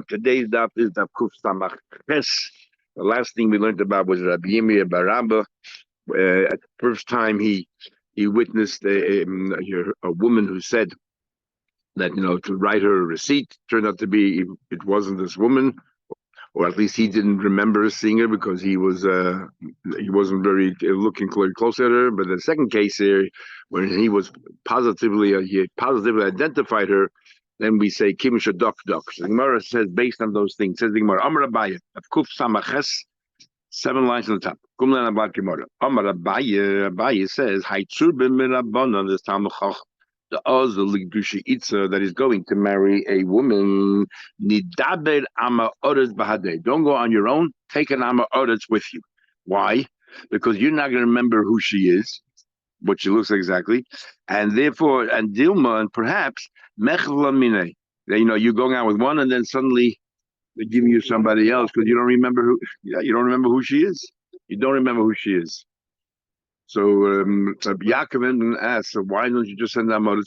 Today's daf is daf kuf samach ches. The last thing we learned about was Rabbi Yirmiyah Barabba. At the first time he witnessed a woman who said that to write her a receipt. Turned out to be it wasn't this woman, or at least he didn't remember seeing her because he wasn't very looking very close at her. But the second case here, when he positively identified her, then we say Kim Shadok Dok. So the Gemara says based on those things. Says the Gemara Amar Abaye of Kuf Samaches, 7 lines on the top. Kumlan Abad Gemara. Amar Abaye says Haitzur b'mirabbanan this Talmud the Oz the Ligdushi Itza that is going to marry a woman. Nidaber Ama Oretz Bahadeh. Don't go on your own. Take an Ama Oretz with you. Why? Because you're not going to remember who she is, what she looks like exactly, and therefore, and Dilma, and perhaps Mechla Mine. You're going out with one, and then suddenly they're giving you somebody else because you don't remember who she is. You don't remember who she is. So Yaakov asked, so why don't you just send Amor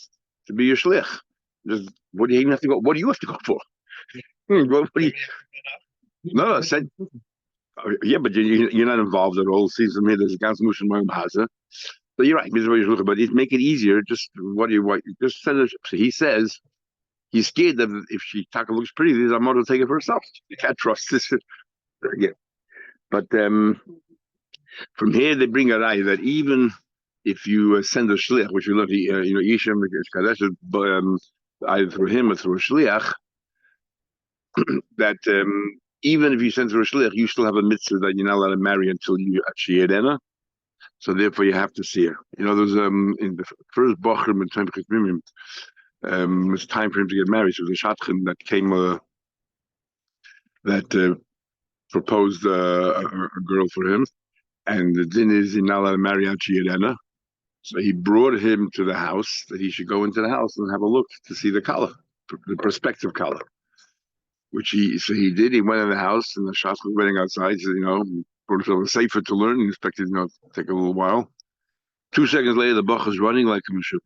to be your shlich? Just what do you even have to go? What do you have to go for? What do you, no, said yeah, but you're not involved at all. See, from here there's a ganz mush in Haza. So you're right, but it make it easier. Just just send it. So he says he's scared that if she taka looks pretty, this Amor will take it for herself. You can't trust this again. But from here, they bring a raya that even if you send a shliach, which we love, Yishem Kadesh, either through him or through a shliach, that even if you send through a shliach, you still have a mitzvah that you're not allowed to marry until you actually edena. So therefore, you have to see her. There's in the first bocher in time it's time for him to get married. So there's a shadchan that came that proposed a girl for him. And the din is he's not allowed to marry out Chiyadena. So he brought him to the house that he should go into the house and have a look to see the color, the prospective color. Which he did. He went in the house and the shas was waiting outside. He said, brought himself a safer to learn. He expected, to take a little while. 2 seconds later, the bach is running like a mashuk.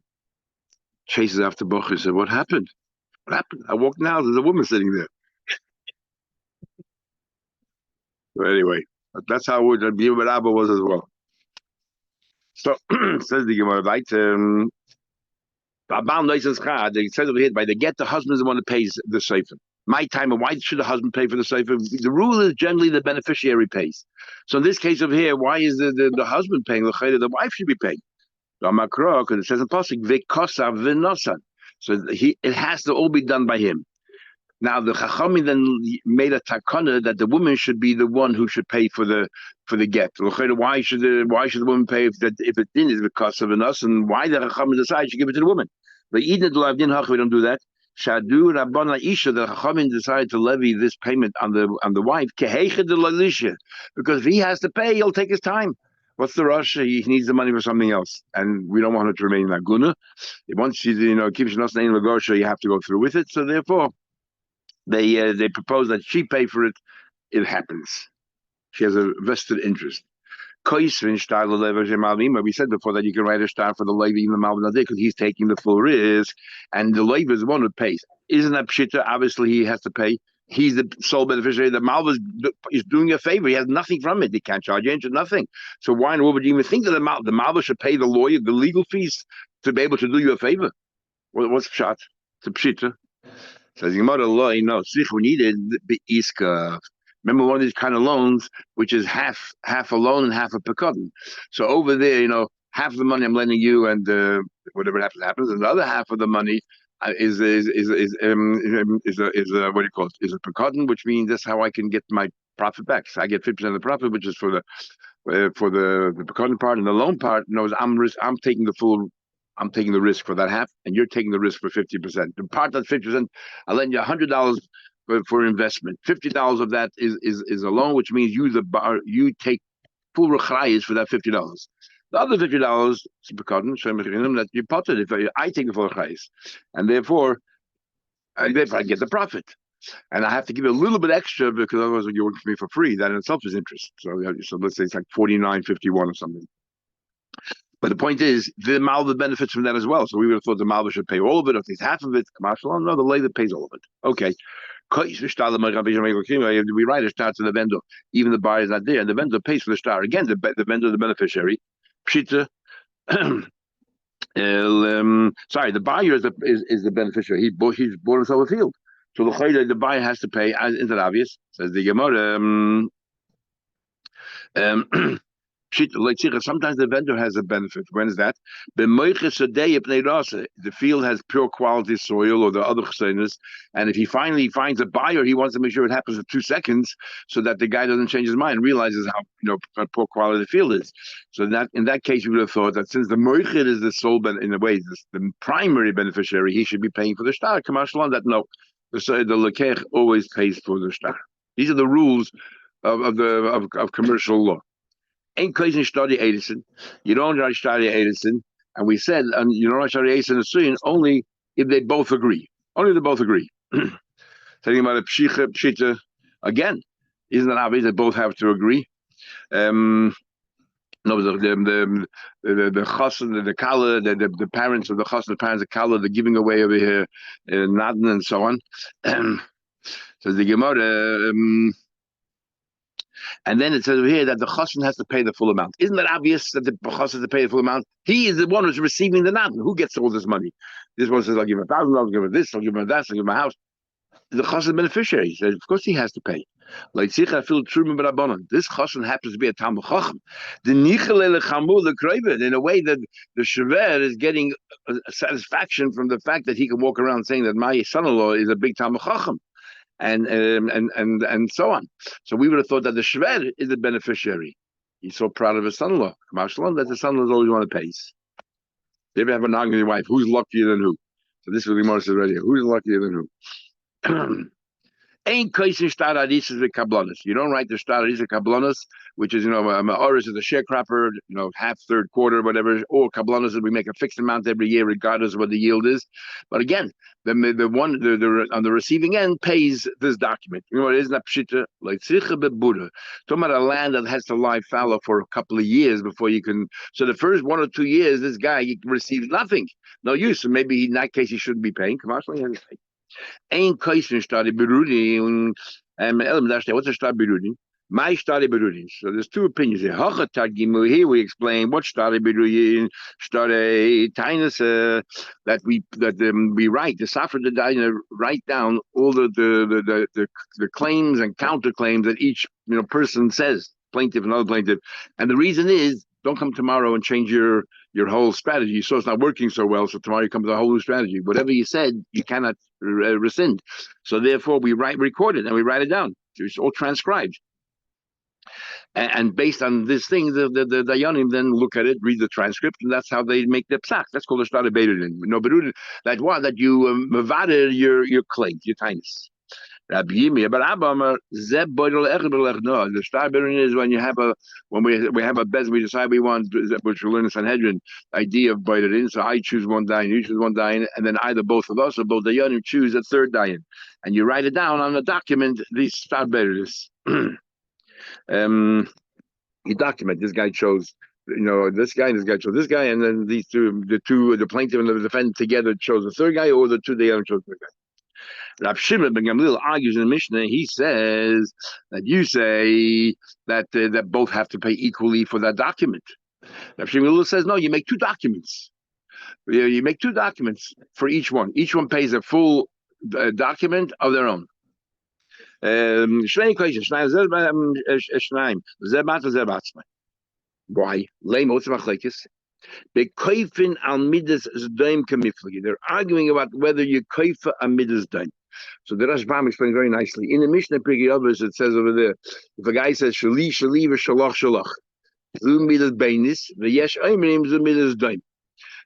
Chases after bach. He said, what happened? What happened? I walked now. There's a woman sitting there. So anyway. But that's how Rabbi Abba was as well. So says the Gemara, right? It says over here, by the get, the husband is the one that pays the sefer. My time, and why should the husband pay for the sefer? The rule is generally the beneficiary pays. So in this case over here, why is the husband paying? The wife should be paying. Because it says in Pasuk, v'kosav v'nosan. So it has to all be done by him. Now the Chachamim then made a takana that the woman should be the one who should pay for the get. Why should the woman pay if it is because of us, and why the Chachamim decide to give it to the woman? But we don't do that. Shadu Rabbana Isha, the Chachamim decide to levy this payment on the wife. Because if he has to pay, he'll take his time. What's the rush? He needs the money for something else, and we don't want her to remain in Aguna. Once you keeps us name Lagosha, you have to go through with it. So therefore, they propose that she pay for it. It happens. She has a vested interest. We said before that you can write a star for the Levi even the because he's taking the full risk, and the Levi is the one who pays. Isn't that pshita? Obviously, he has to pay. He's the sole beneficiary. The Malva is doing a favor. He has nothing from it. He can't charge interest, nothing. So why in the world would you even think that the Malva should pay the lawyer the legal fees to be able to do you a favor? What's pshat? It's a pshita. Says Gemara, no. We needed the iska. Remember one of these kind of loans, which is half a loan and half a pekadon. So over there, half the money I'm lending you, and whatever happens, and the other half of the money is what do you call it? Is a pekadon, which means that's how I can get my profit back. So I get 50% of the profit, which is for the pekadon part, and the loan part knows I'm taking the risk for that half, and you're taking the risk for 50%. The part that's 50%, I lend you $100 for investment. $50 of that is a loan, which means you take full rechrayis for that $50. The other $50 is that you pot it if I take the full rechrayis, and therefore I get the profit. And I have to give you a little bit extra because otherwise you're working for me for free. That in itself is interest. So let's say it's like 49.51 or something. But the point is, the Malva benefits from that as well. So we would have thought the Malva should pay all of it, or at least half of it. No, the lady pays all of it. Okay. We write a star to the vendor, even the buyer is not there, and the vendor pays for the star. Again, the vendor, the beneficiary. Pshita. Sorry, the buyer is the beneficiary. He's bought himself a field. So the buyer has to pay, as is it obvious? Says the Gemara. Sometimes the vendor has a benefit. When is that? The field has pure quality soil or the other chsenis, and if he finally finds a buyer, he wants to make sure it happens in 2 seconds, so that the guy doesn't change his mind, realizes how poor quality the field is. So in that case, you would have thought that since the moichet is the sole, in a way, the primary beneficiary, he should be paying for the shtar. Commercial on that, no, the lekech always pays for the shtar. These are the rules of commercial law. Ain't crazy study Edison. You don't study Edison, and we said, and you don't study Edison only if they both agree. Only if they both agree. Talking about a pshita again, isn't it obvious that both have to agree? No, the chassan, the kala, the parents of the chassan, the parents of kala, the giving away over here, nadan and so on. Says the Gemara. And then it says over here that the chassan has to pay the full amount. Isn't that obvious that the chassan has to pay the full amount? He is the one who's receiving the nadan. Who gets all this money? This one says, I'll give him $1,000, I'll give him this, I'll give him that, I'll give him a house. The chassan beneficiary. He says, of course he has to pay. Like this chassan happens to be a Talmud Chacham. In a way that the shever is getting a satisfaction from the fact that he can walk around saying that my son-in-law is a big Talmud Chacham. And so on. So we would have thought that the shver is the beneficiary. He's so proud of his son-in-law. That the son-in-law always want to pay. You ever have an argument with your wife? Who's luckier than who? So this is what the Gemara says right here. Who's luckier than who? Ain't kaisin shtar harisis with kablanis. You don't write the shtar harisis kablanis, which is oris is a sharecropper, half, third, quarter, whatever, or kablanis is we make a fixed amount every year regardless of what the yield is. But again, the one on the receiving end pays this document. It isn't that pshita like tzricha bebuda. Talking about a land that has to lie fallow for a couple of years before you can. So the first 1 or 2 years, this guy receives nothing, no use. So maybe in that case he shouldn't be paying. Commercially, he has to pay. Ain't kaisin study berudin what's a study berudin? My study berudin. So there's 2 opinions here. Here we explain what study berudin, study tinus that we write the Safra Dina write down all the claims and counterclaims that each person says, plaintiff and other plaintiff, and the reason is don't come tomorrow and change your whole strategy. So it's not working so well. So tomorrow you come to a whole new strategy. Whatever you said, you cannot rescind. So therefore, we record it and we write it down. It's all transcribed. And based on this thing, the Dayanim then look at it, read the transcript, and that's how they make the psak. That's called a shtar berudin. No berudin. That you mavader your claim, your tinus. Rabbi Yirmiyah, but Abba Zeb Boidel Echbelech. No, the shtar berudin is when we have a bez, we decide we want, which we learn in Sanhedrin, idea of Boidel. So I choose one dayan, you choose one dayan, and then either both of us or both dayanim choose a third dayan, and you write it down on a document. These shtar berudins. You document this guy chose. This guy and this guy chose this guy, and then the plaintiff and the defendant together chose the third guy, or the 2 dayanim chose the guy. Rav Shimon ben Gamliel argues in the Mishnah. He says that you say that both have to pay equally for that document. Rav Shimon says no. You make 2 documents. You make 2 documents for each one. Each one pays a full document of their own. Why? They're arguing about whether you koifa a midas daim. So the Rashbam explains very nicely. In the Mishnah Pirkei Avos, it says over there, if a guy says shali shali v'shalach shalach, zu midas beinis v'yesh oimrim zu midas daim.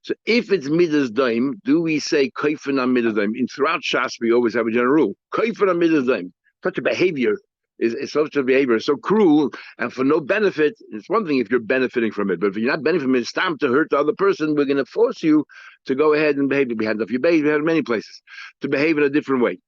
So if it's midas daim, do we say koifa a midas daim? In throughout Shas, we always have a general rule: koifa a midas daim. Such a behavior is such a behavior so cruel and for no benefit. It's one thing if you're benefiting from it, but if you're not benefiting from it, it's time to hurt the other person. We're going to force you to go ahead and behave. We had a few babies, we had many places to behave in a different way.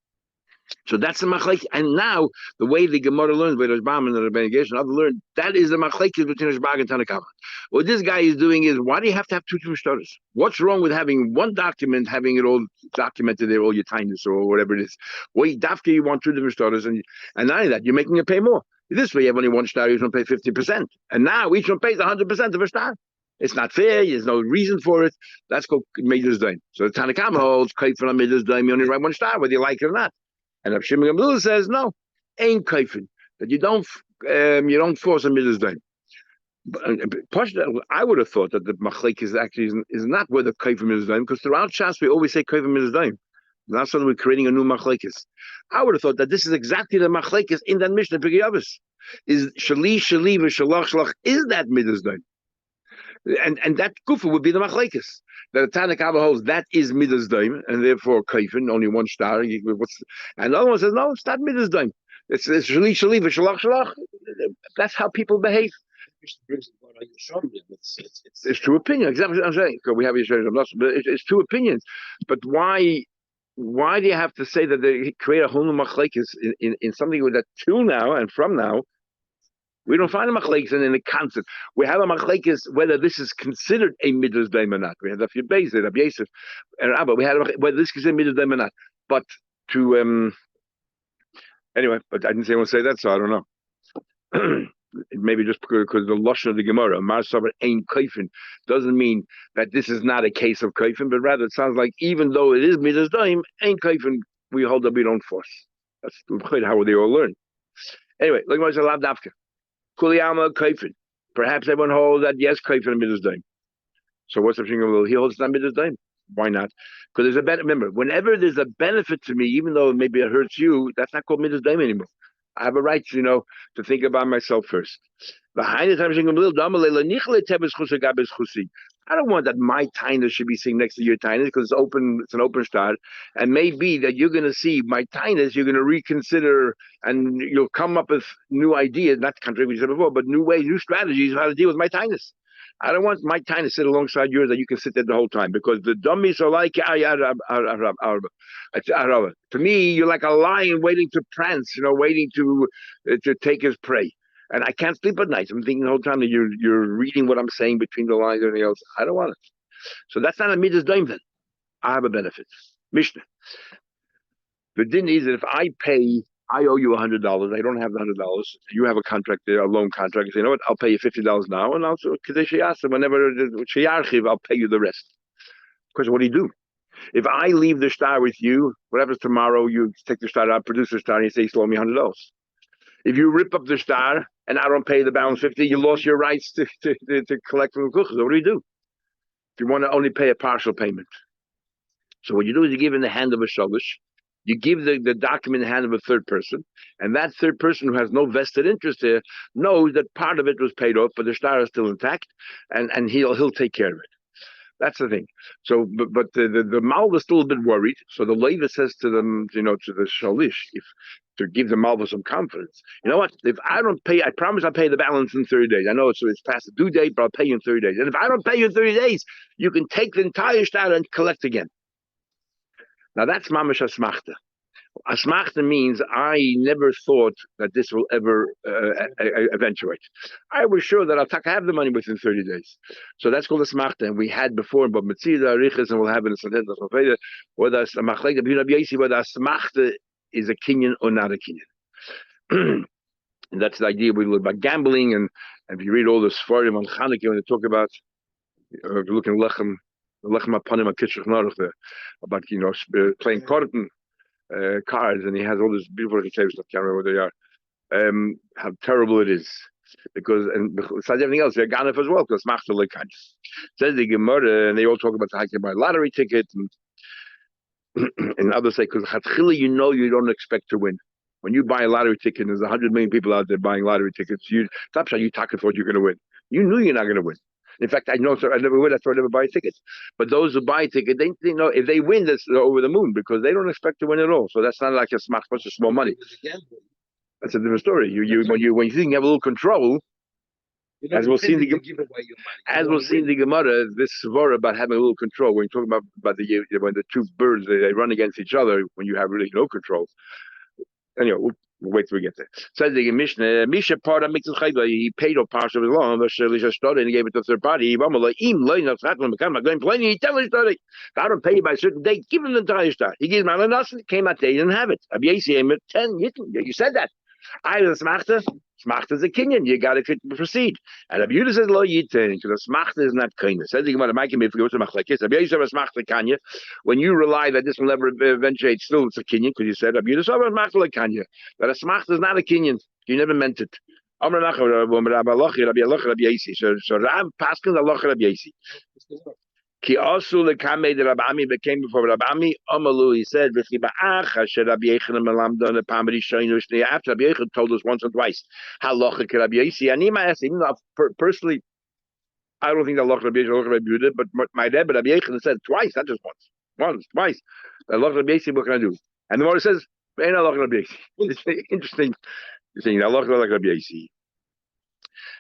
So that's the machlek. And now the way the Gemara learns, by the Rashbam and the Rebbeinu Gersh and others learn, that is the machlek between Rashbam and Tanakama. What this guy is doing is, why do you have to have two Mishtaros? What's wrong with having one document, having it all documented there, all your tinus or whatever it is? Well, dafka you want two Mishtaros, and not only that, you're making it pay more. This way, you have only one star, you don't pay 50%, and now each one pays 100% of a star. It's not fair. There's no reason for it. That's called Midas Daim. So the Tanakama holds kaifin on Midas Daim. You only write one star, whether you like it or not. And Rav Shimon Gamliel says no, ain't kaifin, that you don't force a Midas Daim. I would have thought that the machlek is actually is not whether kaifin Midas Daim, because throughout Shas we always say kaifin Midas Daim. Now suddenly we're creating a new machlekes. I would have thought that this is exactly the machlekes in that Mishnah Pigiyavus. Is shali v'shalach shalach, is that Midas Daim? And that kufa would be the machlekes. That the Tanakh holds that is Midas Daim, and therefore kaifin, only one star. And the other one says, no, it's not Midas Daim. It's shali v'shalach shalach. That's how people behave. It's two opinions. Exactly what I'm saying. So we have but it's two opinions. But why do you have to say that they create a whole new machlekes in something that till now and from now? We don't find a machlekes in the concept. We have a machlekes whether this is considered a midas daim or not. We have a few bases, Rabbi Yosef and Rabba. We had whether this is considered midas daim or not. But to anyway, but I didn't say I want to say that, so I don't know. Maybe just because the lashon of the Gemara, Mar Sabar ain't kaifin, doesn't mean that this is not a case of kaifin, but rather it sounds like even though it is midas daim, ain't kaifin, we hold that we don't force. That's how they all learn. Anyway, look at lav dafka. Kuliyama kaifin. Perhaps everyone holds that yes, kaifin midas daim. So what's the thing? He holds not midas daim. Why not? Because there's a benefit. Remember, whenever there's a benefit to me, even though maybe it hurts you, that's not called midas daim anymore. I have a right, to think about myself first. I don't want that my tinus should be sitting next to your tinus because it's open. It's an open start, and maybe that you're going to see my tinus. You're going to reconsider, and you'll come up with new ideas, not contrary what you said before, but new ways, new strategies of how to deal with my tinus. I don't want my tinus to sit alongside yours that you can sit there the whole time because the dummies are like to me, you're like a lion waiting to prance, waiting to take his prey. And I can't sleep at night. I'm thinking the whole time that you're reading what I'm saying between the lines and everything else. I don't want it. So that's not a midas daim then. I have a benefit. Mishnah. The din is that if I owe you $100. I don't have the $100. You have a contract there, a loan contract. You say, you know what? I'll pay you $50 now, and also whenever I'll pay you the rest. Because what do you do? If I leave the star with you, what happens tomorrow? You take the star out, produce the star, and you say, "You owe me $100." If you rip up the star and I don't pay the balance 50, you lost your rights to collect from the kuchas. So what do? If you want to only pay a partial payment, so what you do is you give in the hand of a shalish. You give the document in the hand of a third person, and that third person who has no vested interest there knows that part of it was paid off, but the star is still intact, and he'll take care of it. That's the thing. So, but the Malva is still a bit worried. So the Leva says to them, to the Shalish, to give the Malva some confidence. You know what? If I don't pay, I promise I'll pay the balance in 30 days. I know it's past the due date, but I'll pay you in 30 days. And if I don't pay you in 30 days, you can take the entire star and collect again. Now that's mamash asmachta. Asmachta means I never thought that this will ever eventuate. I was sure that I'll have the money within 30 days. So that's called asmachta. And we had before, but Metzida, Arichas, and we'll have it in Sanhedrin, whether asmachta is a kinyan or not a kinyan. And that's the idea we look about gambling. And if you read all the Sfarim on Chanukah, when they talk about looking lechem apanim akitchach naruch, about playing korten. Cards, and he has all these beautiful details. I can't remember what they are. How terrible it is, because and besides everything else, they're ganef as well. Because machzor lekanf says the Gemara, and they all talk about how you can buy a lottery ticket, and others say because chatchila, you don't expect to win. When you buy a lottery ticket, there's 100 million people out there buying lottery tickets. You thought you're going to win. You knew you're not going to win. In fact, I know, so I never win. That's why I never buy tickets. But those who buy a ticket, they know if they win, they're over the moon because they don't expect to win at all. So that's not like a smart, bunch of small money. That's a different story. When you think you have a little control, as we'll see in the Gemara, this svara about having a little control. When you talk about when the two birds they run against each other, when you have really no control. Anyway, we'll wait till we get there. Says the Mishnah, Misha part of Mixes Chayda, he paid a part of his loan, but Shalisha started and he gave it to third party. Vamala, Im, Lane, of Satlan, become a going plenty, he tell his story. I don't pay by a certain date, give him the entire start. He gives Malanas, came out there, he didn't have it. Abiyasi him at 10, you said that. I was Smachta. Smachta is a Kenyan. You got to proceed. And Abuda says, Lo Yitin, because the Smachta is not kindness. Says the Gemara, Mike, if you go to Machlekes, Abuda says, Smachta Kanya, when you rely that this will never eventuate, still it's a Kenyan, because you said, Abuda says, Smachta Kanya. That a Smachta is not a Kenyan. You never meant it. So Rav Paskin, Allah Rabbi Yasi. Ki also the Kamei the Rabami became before Rabami. Amalu, he said, after Rabbi Yechon told us once or twice. Halacha Rabbi Yasi. And I asked, even though personally, I don't think that Allah Rabbi Yechon, but my Rebbe Rabbi Yechon said twice, not just once, twice. Allah Rabbi Yasi, what can I do? And the Gemara says, "Ain't Allah Rabbi Yasi." It's interesting. You're saying Allah Rabbi Yasi.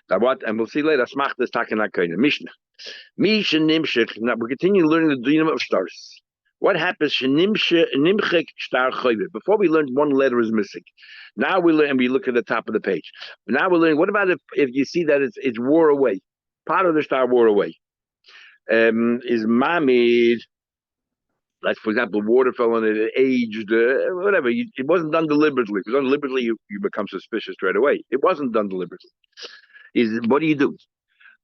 Now what? And we'll see later. Smach this Takanakaina Mishnah. Misha Nimshik. Now we continue learning the dinam of stars. What happens? Nimchik star chayve. Before we learned one letter is missing. Now we learn and we look at the top of the page. Now we're learning. What about if you see that it's wore away? Part of the star wore away. Is mamid. Like for example, water fell on it, aged, whatever. It wasn't done deliberately. If it's done deliberately, you become suspicious straight away. It wasn't done deliberately. What do you do?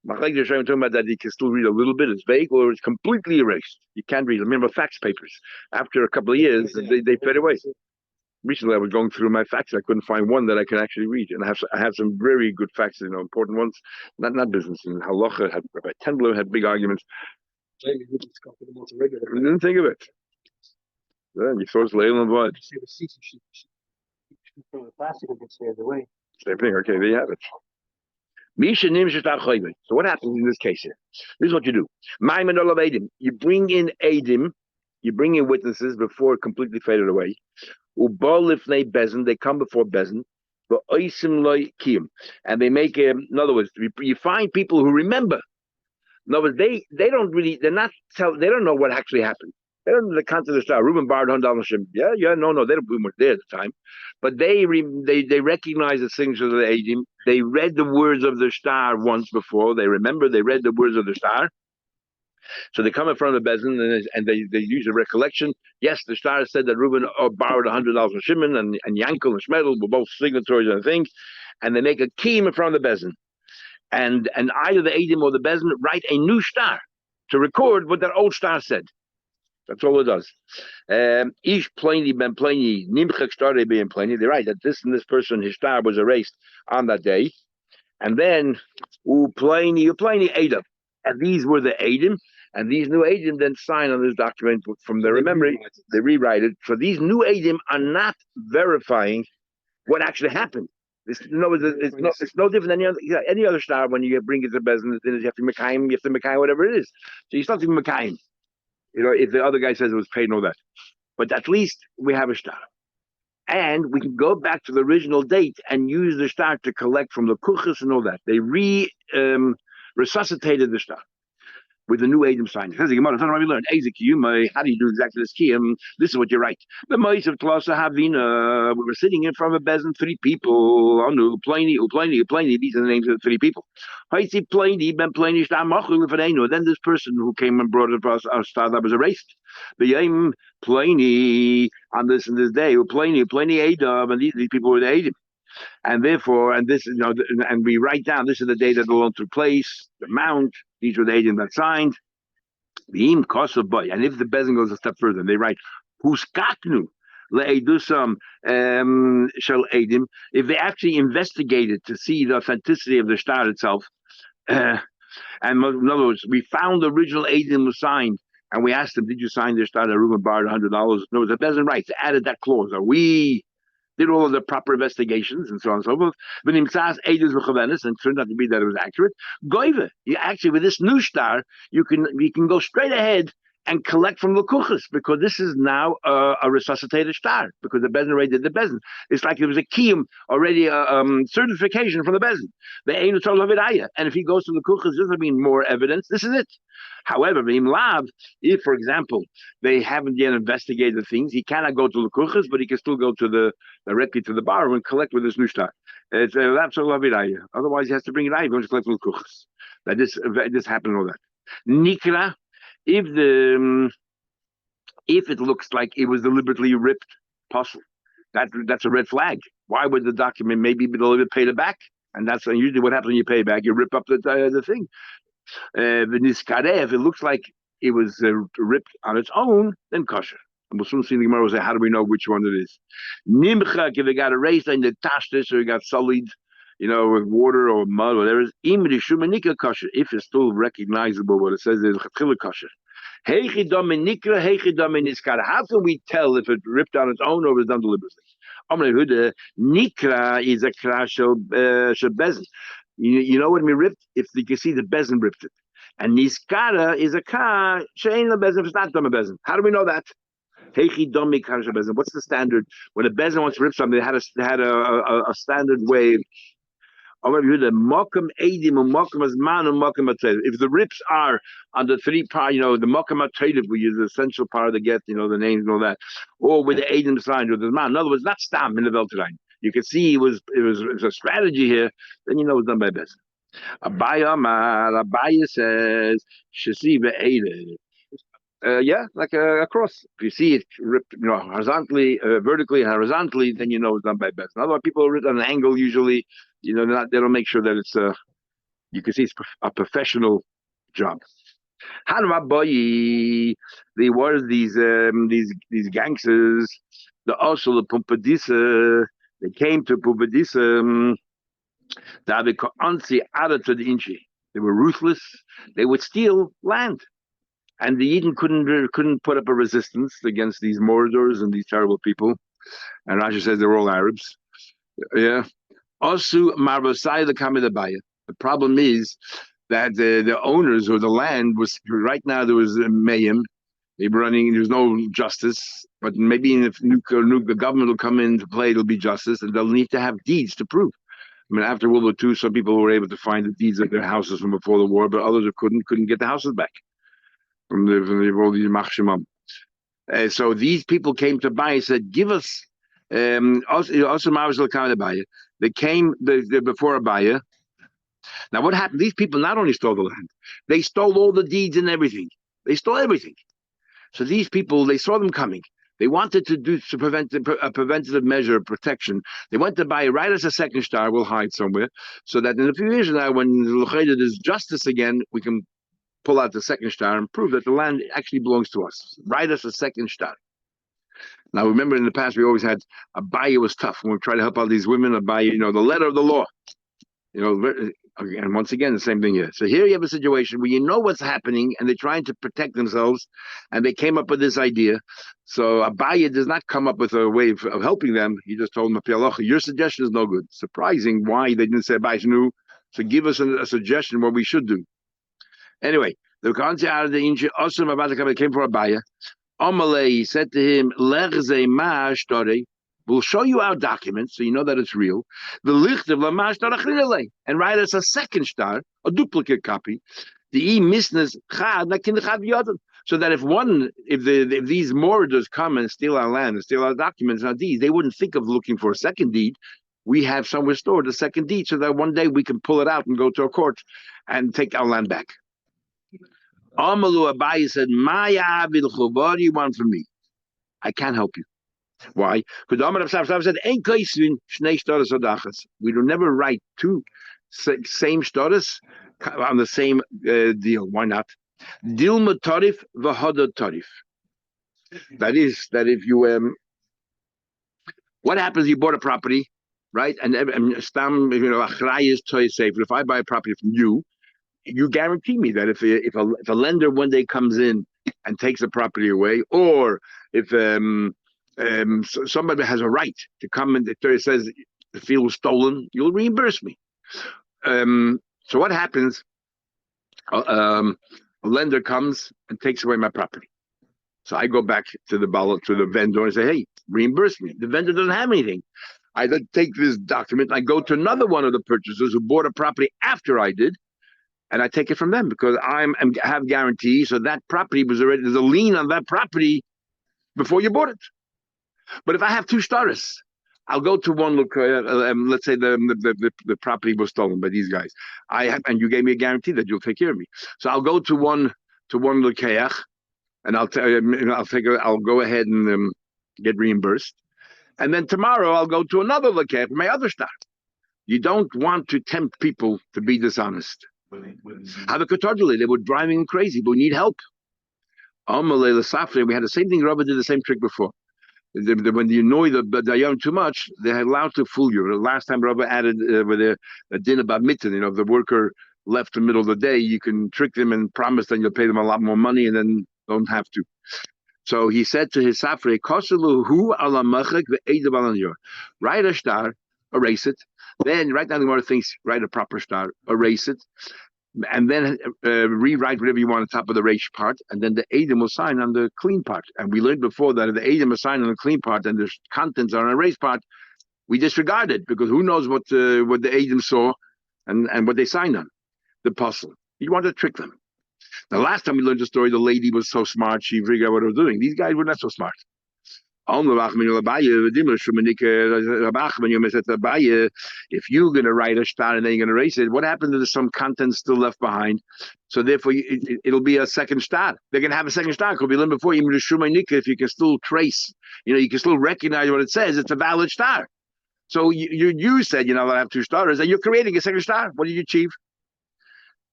Talking about that you can still read a little bit, it's vague, or it's completely erased. You can't read it. Remember fax papers. After a couple of years, they fade away. Recently, I was going through my faxes. I couldn't find one that I could actually read. And I have some very good faxes, important ones, not business. And Halacha, Rabbi Tendler had big arguments. I didn't think of it. Then you throw Leil and Vod. Same thing. Okay, there you have it. So what happens in this case here? This is what you do. You bring in Adim, you bring in witnesses before it completely faded away. They come before Bezin, and they make in other words, you find people who remember. In other words, they don't know what actually happened. They don't know the concept of the star. Reuben borrowed $100. Yeah, no, they weren't there at the time, but they recognize the signatures of the Adim. They read the words of the star once before. They remember. They read the words of the star. So they come in front of the Bezin and they use a recollection. Yes, the star said that Reuben borrowed $100 from Shimon, and Yankel and Shmedel were both signatories on the thing, and they make a kiyum in front of the Bezin, and either the Adim or the Bezin write a new star to record what that old star said. That's all it does. Ish plaini ben plaini nimchak started being plaini. They're right that this and this person his star was erased on that day, and then plaini Adam, and these were the Adim, and these new Adim then sign on this document from their memory. They rewrite it. So these new Adim are not verifying what actually happened. It's no different than any other star. When you bring it to Bezin, you have to Mekayim, whatever it is. So you start to Mekayim. If the other guy says it was paid, no that. But at least we have a star. And we can go back to the original date and use the star to collect from the kuchas and all that. They resuscitated the star with the new Adam sign. Says the Gemara, we learned. How do you do exactly this kiyum? This is what you write. The Mois of Tlasa Havina. We were sitting in front of a Bezin, 3 people. Anu, Pliny. These are the names of the 3 people. Then this person who came and brought us our star that was erased. Pliny on this and this day. Pliny Adam, and these people were the Adam. And therefore, and we write down, this is the day that the loan took place, the amount, these were the Adim that signed. And if the Bezin goes a step further, they write, Huskaknu le'edusam shel Adim. If they actually investigated to see the authenticity of the star itself, and in other words, we found the original Adim was signed, and we asked them, did you sign this star that Reuben borrowed $100? No, the Bezin writes, they added that clause. We did all of the proper investigations and so on and so forth. But and turned out to be that it was accurate. Goive, you actually with this new star, we can go straight ahead and collect from the kuchas, because this is now a resuscitated star, because the bezin already did the bezin. It's like there was a kiyum already, certification from the bezin. The einu tzol havidaya, and if he goes to the kuchas, this will mean more evidence. This is it. However, if, for example, they haven't yet investigated things, he cannot go to the kuchas, but he can still go to directly to the bar and collect with his new star. It's otherwise he has to bring it out. He goes to collect with the kuchas. That this happened all that. Nikra, if it looks like it was deliberately ripped, possible, that's a red flag. Why would the document maybe be deliberately paid it back? And that's usually what happens when you pay back. You rip up the thing. If it looks like it was ripped on its own, then kosher. And we'll soon see the Gemara will say, how do we know which one it is? Nimchak, if it got erased in the tashtis or it got sullied, with water or mud, whatever. If it's still recognizable, what it says is kosher. How can we tell if it ripped on its own or was done deliberately? Nikra is a krashel bezin. You know what I mean? Ripped, if you can see the bezin ripped it. And niskara is a ka she'ein la bezin if it's not done a bezin. How do we know that? What's the standard when a bezin wants to rip something? They had a standard way. If the rips are on the three part, the makam ataydiv, we use the essential part of the get, the names and all that, or with the edim sign with the man. In other words, not stam in the velterain. You can see it was a strategy here. Then you know it's done by best. Abaya says shesiva edim. Like a cross. If you see it ripped, horizontally, vertically, horizontally, then you know it's done by best. Otherwise, people are on an angle usually. They don't make sure that it's you can see it's a professional job. Hanraboyi, there were these gangsters, the also the Pumpadisa, they came to Pumpadisa, they were ruthless, they would steal land. And the Eden couldn't put up a resistance against these murderers and these terrible people. And Rashi says they were all Arabs. Yeah. Also, Marbosai the Kamidabaya. The problem is that the owners or the land was right now there was a mayhem. They were running. There's no justice, but maybe if the government will come into play, it'll be justice, and they'll need to have deeds to prove. I mean, after World War II, some people were able to find the deeds of their houses from before the war, but others couldn't get the houses back from all these machshimam. So these people came to buy and said, give us also they came before a buyer. Now what happened? These people not only stole the land, they stole all the deeds and everything. They stole everything. So these people, they saw them coming. They wanted to do to prevent a preventative measure of protection. They went to buy right as a second star. We'll hide somewhere so that in a few years now, when there's justice again, we can pull out the second star and prove that the land actually belongs to us. Write us a second star. Now, remember in the past, we always had Abaye was tough. When we try to help all these women, Abaye, the letter of the law. And once again, the same thing here. So here you have a situation where you know what's happening and they're trying to protect themselves and they came up with this idea. So Abaye does not come up with a way of helping them. He just told them, your suggestion is no good. Surprising why they didn't say Abaye knew. So give us a suggestion what we should do. Anyway, the Kanzi out of the Inchi Osam Abadakam came for Abaye. Amalei said to him, we'll show you our documents so you know that it's real. The licht of Lamash and write us a second star, a duplicate copy. The misnes chad so that if these morders come and steal our land and steal our documents and our deeds, they wouldn't think of looking for a second deed. We have somewhere stored a second deed so that one day we can pull it out and go to a court and take our land back. Amalu Abaye said, Maya Bilchu, what do you want from me? I can't help you. Why? Because Amar said, we will never write two same status on the same deal. Why not? Dilma tarif v'hada tarif. That is, that if you what happens? You bought a property, right? And stam, achrayis is toy safe. If I buy a property from you, you guarantee me that if a lender one day comes in and takes the property away, or if somebody has a right to come and the says the field was stolen, you'll reimburse me. So what happens? A lender comes and takes away my property. So I go back to the vendor and say, hey, reimburse me. The vendor doesn't have anything. I then take this document, I go to another one of the purchasers who bought a property after I did, and I take it from them because have guarantees. So that property was already, there's a lien on that property before you bought it. But if I have two starters, I'll go to one look. Let's say the property was stolen by these guys. And you gave me a guarantee that you'll take care of me. So I'll go to one lokeach, and I'll go ahead and get reimbursed. And then tomorrow I'll go to another lokeach, my other star. You don't want to tempt people to be dishonest. Have a katardali. They were driving him crazy, but we need help. We had the same thing. Rabbi did the same trick before. When you annoy the young too much, they're allowed to fool you. The last time Rabbi added with a din about mitten, if the worker left in the middle of the day, you can trick them and promise that you'll pay them a lot more money and then don't have to. So he said to his safrei, write a star, erase it. Then write down the more things, write a proper star, erase it. And then rewrite whatever you want on top of the reish part, and then the Adam will sign on the clean part. And we learned before that if the Adam is signed on the clean part and the contents are on the erased part, we disregard it because who knows what the Adam saw and what they signed on, the puzzle. You want to trick them. The last time we learned the story, the lady was so smart, she figured out what they were doing. These guys were not so smart. If you're going to write a star and then you're going to erase it, what happens if there's some content still left behind? So therefore, it'll be a second star. They're going to have a second star. Could be learned before, even the Shumanika, if you can still trace, you can still recognize what it says, it's a valid star. So you said, I have two stars, and you're creating a second star. What did you achieve?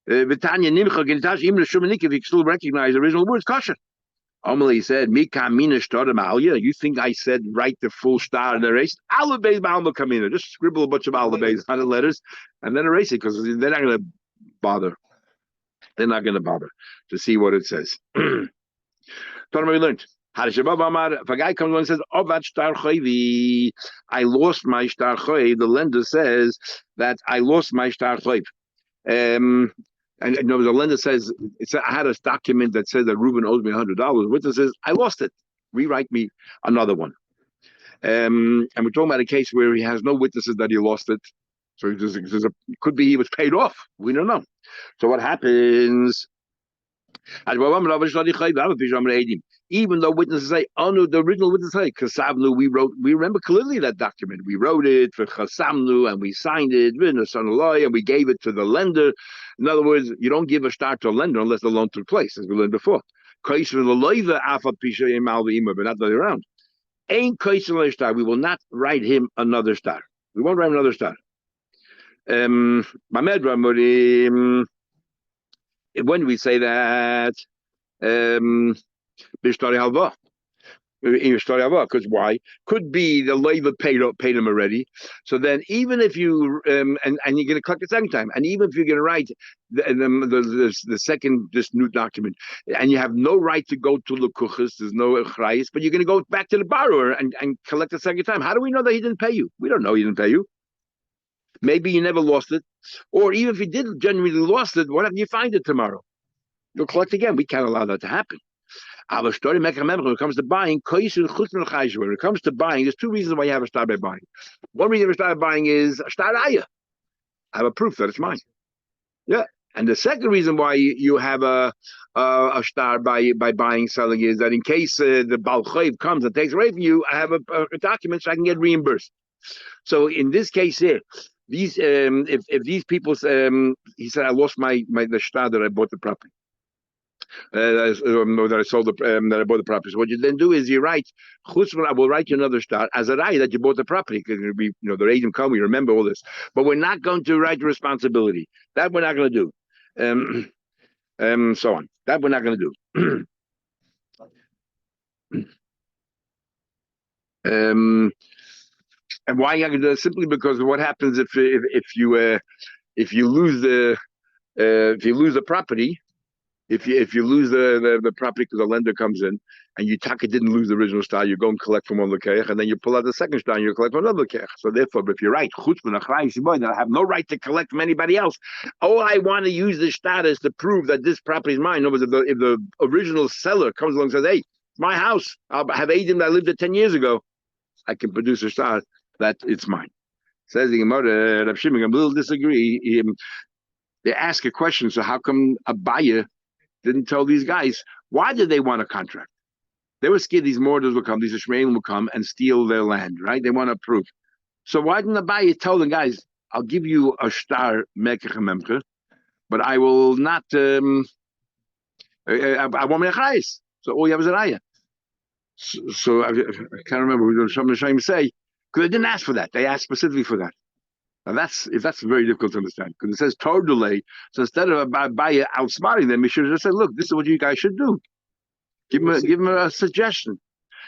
Even the Shumanika, if you can still recognize the original words, kosher. Amelie said, you think I said write the full star and erase? Just scribble a bunch of alibes on the letters and then erase it because they're not going to bother. They're not going to bother to see what it says. We learned. If a guy comes and says, I lost my star choiv, the lender says that I lost my star choiv. And the lender says, I had a document that says that Reuben owes me $100. Witness says, I lost it. Rewrite me another one. And we're talking about a case where he has no witnesses that he lost it. So it could be he was paid off. We don't know. So what happens? Even though witnesses say, oh no, the original witnesses say, Chasavnu, we remember clearly that document. We wrote it for Chasamnu and we signed it, and we gave it to the lender. In other words, you don't give a star to a lender unless the loan took place, as we learned before. But not the other way around. We will not write him another star. We won't write him another star. When we say that, because why? Could be the labor paid him already. So then, even if you and you're going to collect the second time, and even if you're going to write the second this new document, and you have no right to go to lekuchas, there's no achrayis, but you're going to go back to the borrower and collect the second time. How do we know that he didn't pay you? We don't know he didn't pay you. Maybe you never lost it, or even if you did genuinely lost it, what if you find it tomorrow? You'll collect again. We can't allow that to happen. When it comes to buying, there's two reasons why you have a star by buying. One reason you start buying is a star ayah. I have a proof that it's mine. Yeah. And the second reason why you have a star by buying, selling is that in case the Baal Chayv comes and takes away from you, I have a document so I can get reimbursed. So in this case here, these if these people he said I lost the star that I bought the property. That I sold that I bought the property. So what you then do is you write, I will write you another star as a rai that you bought the property because we, the agent come, we remember all this, but we're not going to write the responsibility. That we're not going to do. So on. That we're not going to do. And why I can do it? Simply because of what happens if you lose the property. If you lose the property because the lender comes in and you didn't lose the original star, you go and collect from one lekeach, and then you pull out the second star and you collect from another lekeach. So therefore, if you're right, I have no right to collect from anybody else. All I want to use this status to prove that this property is mine. In other words, if the original seller comes along and says, "Hey, my house. I'll have Adim that I lived there 10 years ago. I can produce a star that it's mine. Says the Gemara, Rav Shimon, I'm a little disagree. They ask a question, so how come Abaya didn't tell these guys? Why did they want a contract? They were scared these mortars will come, these Ishmaelim will come and steal their land, right? They want a proof. So why didn't Abaya tell the guys, I'll give you a star mekach memcher, but I will not, I won't make a So all you have is a raya. So I can't remember what Shom say, because they didn't ask for that. They asked specifically for that. Now that's very difficult to understand because it says Torah delay. So instead of Abaya outsmarting them, he should have just said, "Look, this is what you guys should do. Give them a suggestion."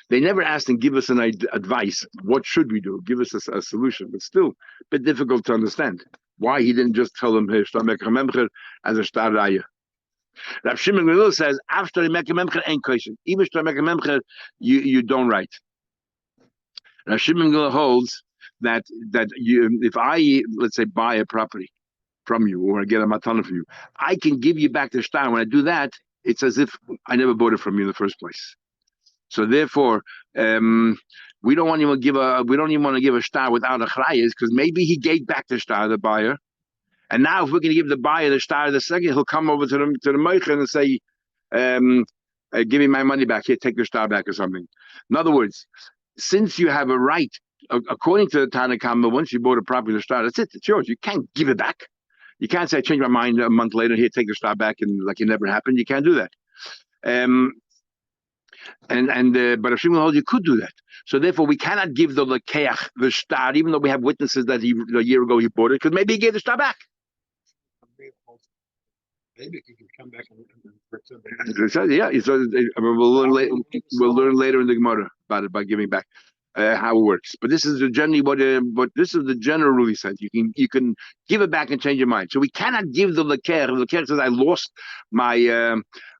They never asked and give us an advice. What should we do? Give us a solution. But still, a bit difficult to understand why he didn't just tell them, "Hey, as a star raya." Rav Shimon Gamliel says, "After Mekah ain't question. Even Mekah you don't write." Rav Shimon Gamliel holds that if I, let's say, buy a property from you or I get a matana from you, I can give you back the star. When I do that, it's as if I never bought it from you in the first place. So therefore, we don't even want to give a star without a chrayas because maybe he gave back the star, the buyer. And now, if we're going to give the buyer the star the second, he'll come over to the meicher and say, "Give me my money back. Here, take the star back or something." In other words, since you have a right, according to the Tanakhama, once you bought a property, the star, that's it. It's yours. You can't give it back. You can't say, "I changed my mind a month later. Here, take the star back," and like it never happened. You can't do that. But if Shimon holds you could do that. So therefore, we cannot give the lekeach the star, even though we have witnesses that a year ago he bought it, because maybe he gave the star back. Maybe he can come back and yeah. We'll learn later in the Gemara about it by giving back how it works. But this is the generally what this is the general rule he says. You can give it back and change your mind. So we cannot give the leker. The leker says I lost my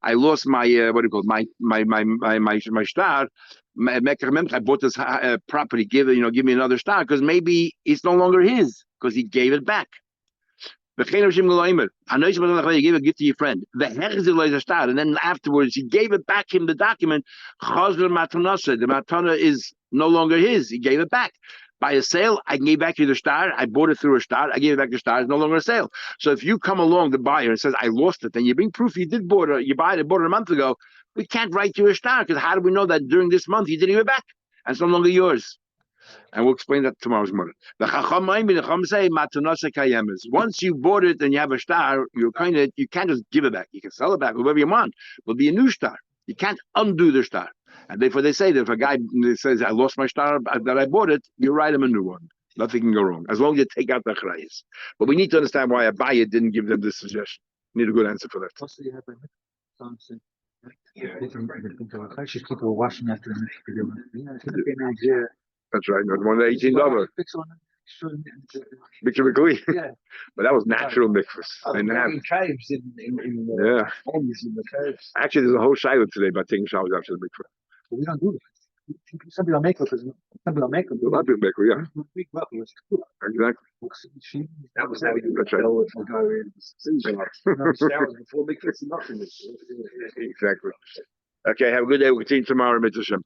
what do you call it? My star. I bought this property. Give me another star because maybe it's no longer his because he gave it back. I know you gave a gift to your friend. And then afterwards, he gave it back him the document. The matana is no longer his. He gave it back. By a sale, I gave back you the star. I bought it through a star. I gave it back the star. It's no longer a sale. So if you come along, the buyer, and says, I lost it, then you bring proof you did bought it. You bought it a month ago. We can't write you a star because how do we know that during this month you didn't give it back? And it's no longer yours. And we'll explain that tomorrow's morning. The Chacham say matanasa kayemes. Once you bought it and you have a star, you can't just give it back. You can sell it back, whatever you want. It'll be a new star. You can't undo the star. And therefore they say that if a guy says, I lost my star that I bought it, you write him a new one. Nothing can go wrong. As long as you take out the chrayas. But we need to understand why Abaya didn't give them this suggestion. We need a good answer for that. People washing after That's right. $118. Mikvah. Yeah. But that was natural mikvahs. Caves in yeah. Homes in the caves. Actually, there's a whole shiloh today about taking showers after the mikvah. But we don't do that. Some people make it. Some people make it. A lot of people make it, yeah. Exactly. That was how we do it. That's right. Before mikvahs and nothing. Exactly. Okay, have a good day. We'll continue tomorrow, Mitzvah Shem.